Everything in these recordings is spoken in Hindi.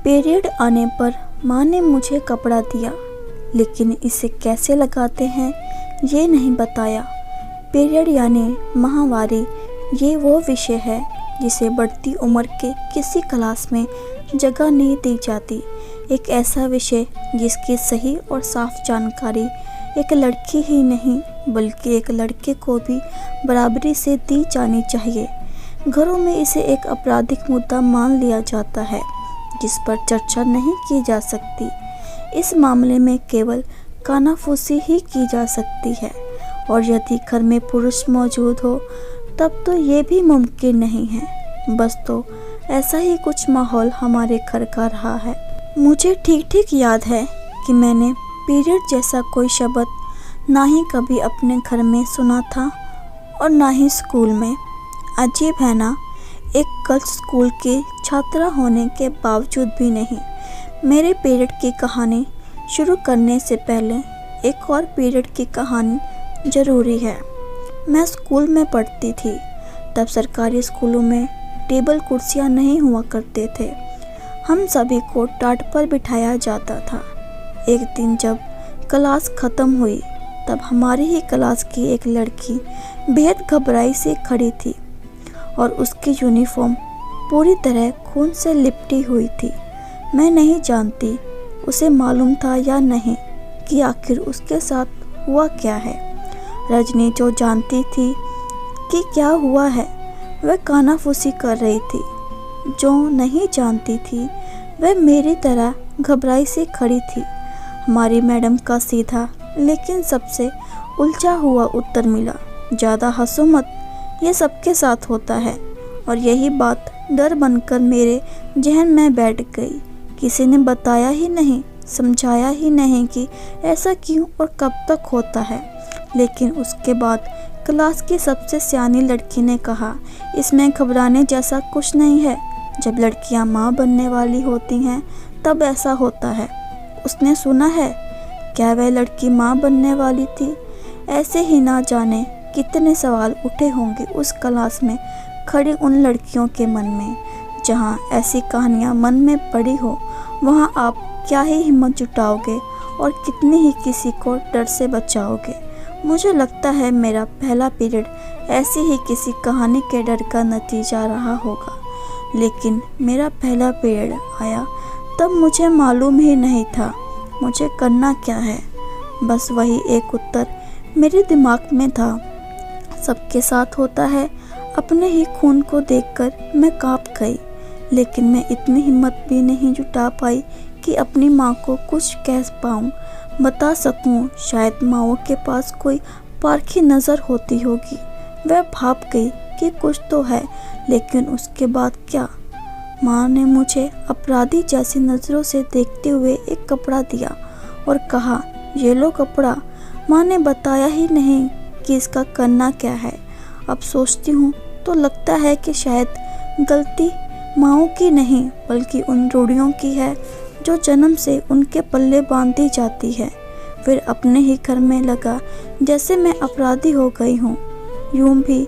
पीरियड आने पर माँ ने मुझे कपड़ा दिया, लेकिन इसे कैसे लगाते हैं ये नहीं बताया। पीरियड यानी माहवारी, ये वो विषय है जिसे बढ़ती उम्र के किसी क्लास में जगह नहीं दी जाती। एक ऐसा विषय जिसकी सही और साफ जानकारी एक लड़की ही नहीं बल्कि एक लड़के को भी बराबरी से दी जानी चाहिए। घरों में इसे एक आपराधिक मुद्दा मान लिया जाता है जिस पर चर्चा नहीं की जा सकती। इस मामले में केवल कानाफूसी ही की जा सकती है, और यदि घर में पुरुष मौजूद हो तब तो ये भी मुमकिन नहीं है। बस तो ऐसा ही कुछ माहौल हमारे घर का रहा है। मुझे ठीक ठीक याद है कि मैंने पीरियड जैसा कोई शब्द ना ही कभी अपने घर में सुना था और ना ही स्कूल में। अजीब है ना, एक गर्ल्स स्कूल की छात्रा होने के बावजूद भी नहीं। मेरे पीरियड की कहानी शुरू करने से पहले एक और पीरियड की कहानी ज़रूरी है। मैं स्कूल में पढ़ती थी, तब सरकारी स्कूलों में टेबल कुर्सियां नहीं हुआ करते थे। हम सभी को टाट पर बिठाया जाता था। एक दिन जब क्लास ख़त्म हुई तब हमारी ही क्लास की एक लड़की बेहद घबराई से खड़ी थी और उसकी यूनिफॉर्म पूरी तरह खून से लिपटी हुई थी। मैं नहीं जानती उसे मालूम था या नहीं कि आखिर उसके साथ हुआ क्या है। रजनी जो जानती थी कि क्या हुआ है वह कानाफूसी कर रही थी। जो नहीं जानती थी वह मेरी तरह घबराई से खड़ी थी। हमारी मैडम का सीधा लेकिन सबसे उलझा हुआ उत्तर मिला, ज़्यादा हंसो मत, ये सबके साथ होता है। और यही बात डर बनकर मेरे जहन में बैठ गई। किसी ने बताया ही नहीं, समझाया ही नहीं कि ऐसा क्यों और कब तक होता है। लेकिन उसके बाद क्लास की सबसे सियानी लड़की ने कहा, इसमें घबराने जैसा कुछ नहीं है। जब लड़कियां माँ बनने वाली होती हैं तब ऐसा होता है। उसने सुना है, क्या वह लड़की माँ बनने वाली थी? ऐसे ही ना जाने कितने सवाल उठे होंगे उस क्लास में खड़ी उन लड़कियों के मन में। जहाँ ऐसी कहानियाँ मन में पड़ी हो वहाँ आप क्या ही हिम्मत जुटाओगे और कितनी ही किसी को डर से बचाओगे। मुझे लगता है मेरा पहला पीरियड ऐसी ही किसी कहानी के डर का नतीजा रहा होगा। लेकिन मेरा पहला पीरियड आया तब मुझे मालूम ही नहीं था मुझे करना क्या है। बस वही एक उत्तर मेरे दिमाग में था, सबके साथ होता है। अपने ही खून को देखकर मैं कांप गई, लेकिन मैं इतनी हिम्मत भी नहीं जुटा पाई कि अपनी माँ को कुछ कह पाऊँ, बता सकूँ। शायद माँओं के पास कोई पारखी नज़र होती होगी। वह भाप गई कि कुछ तो है, लेकिन उसके बाद क्या? माँ ने मुझे अपराधी जैसी नज़रों से देखते हुए एक कपड़ा दिया और कहा, ये लो कपड़ा। माँ ने बताया ही नहीं कि इसका करना क्या है। अब सोचती हूँ तो लगता है कि शायद गलती माँओं की नहीं बल्कि उन रूढ़ियों की है जो जन्म से उनके पल्ले बांधी जाती है। फिर अपने ही घर में लगा जैसे मैं अपराधी हो गई हूँ। यूं भी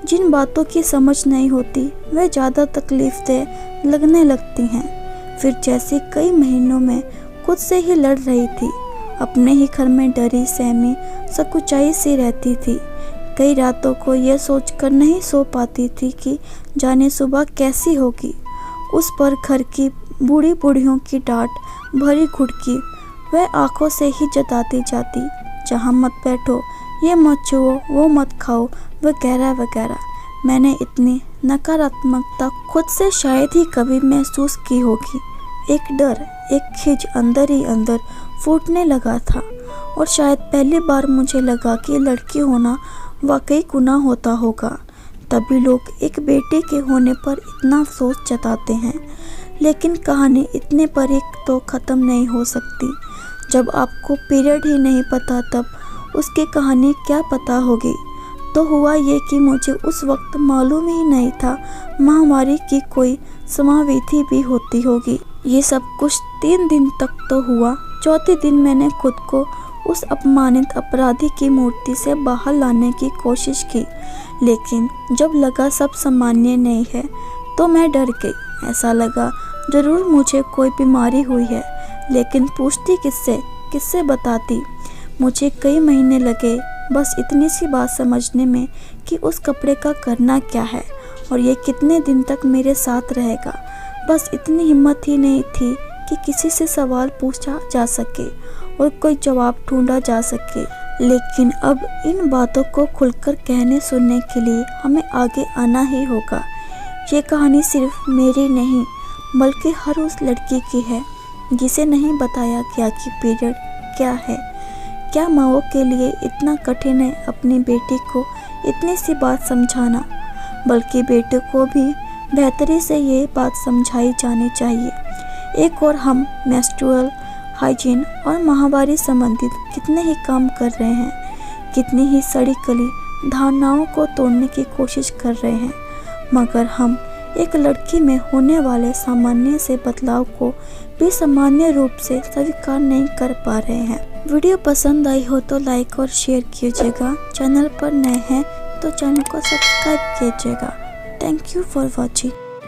जिन बातों की समझ नहीं होती वह ज़्यादा तकलीफदेह लगने लगती हैं। फिर जैसे कई महीनों में खुद से ही लड़ रही थी, अपने ही घर में डरी सहमी सकुचाई सी रहती थी। कई रातों को यह सोचकर नहीं सो पाती थी कि जाने सुबह कैसी होगी। उस पर घर की बूढ़ी बूढ़ियों की डांट भरी घुड़की वह आंखों से ही जताती जाती, जहाँ मत बैठो, ये मत छुओ, वो मत खाओ, वगैरह वगैरह। मैंने इतनी नकारात्मकता खुद से शायद ही कभी महसूस की होगी। एक डर, एक खिज अंदर ही अंदर फूटने लगा था, और शायद पहली बार मुझे लगा कि लड़की होना वाकई गुनाह होता होगा। तभी लोग एक बेटे के होने पर इतना अफसोस जताते हैं। लेकिन कहानी इतने पर ही तो ख़त्म नहीं हो सकती। जब आपको पीरियड ही नहीं पता तब उसकी कहानी क्या पता होगी। तो हुआ ये कि मुझे उस वक्त मालूम ही नहीं था महामारी की कोई समाविधि भी होती होगी। ये सब कुछ 3 दिन तक तो हुआ। चौथे दिन मैंने खुद को उस अपमानित अपराधी की मूर्ति से बाहर लाने की कोशिश की, लेकिन जब लगा सब सामान्य नहीं है तो मैं डर गई। ऐसा लगा ज़रूर मुझे कोई बीमारी हुई है, लेकिन पूछती किससे बताती। मुझे कई महीने लगे बस इतनी सी बात समझने में कि उस कपड़े का करना क्या है और ये कितने दिन तक मेरे साथ रहेगा। बस इतनी हिम्मत ही नहीं थी कि किसी से सवाल पूछा जा सके और कोई जवाब ढूंढा जा सके। लेकिन अब इन बातों को खुलकर कहने सुनने के लिए हमें आगे आना ही होगा। ये कहानी सिर्फ मेरी नहीं बल्कि हर उस लड़की की है जिसे नहीं बताया गया कि पीरियड क्या है। क्या माँओं के लिए इतना कठिन है अपनी बेटी को इतनी सी बात समझाना, बल्कि बेटे को भी बेहतरी से ये बात समझाई जानी चाहिए। एक और हम मेंस्ट्रुअल हाइजीन और माहवारी संबंधित कितने ही काम कर रहे हैं, कितनी ही सड़ी गली धारणाओं को तोड़ने की कोशिश कर रहे हैं, मगर हम एक लड़की में होने वाले सामान्य से बदलाव को भी सामान्य रूप से स्वीकार नहीं कर पा रहे हैं। वीडियो पसंद आई हो तो लाइक और शेयर कीजिएगा। चैनल पर नए हैं तो चैनल को सब्सक्राइब कीजिएगा। Thank you for watching.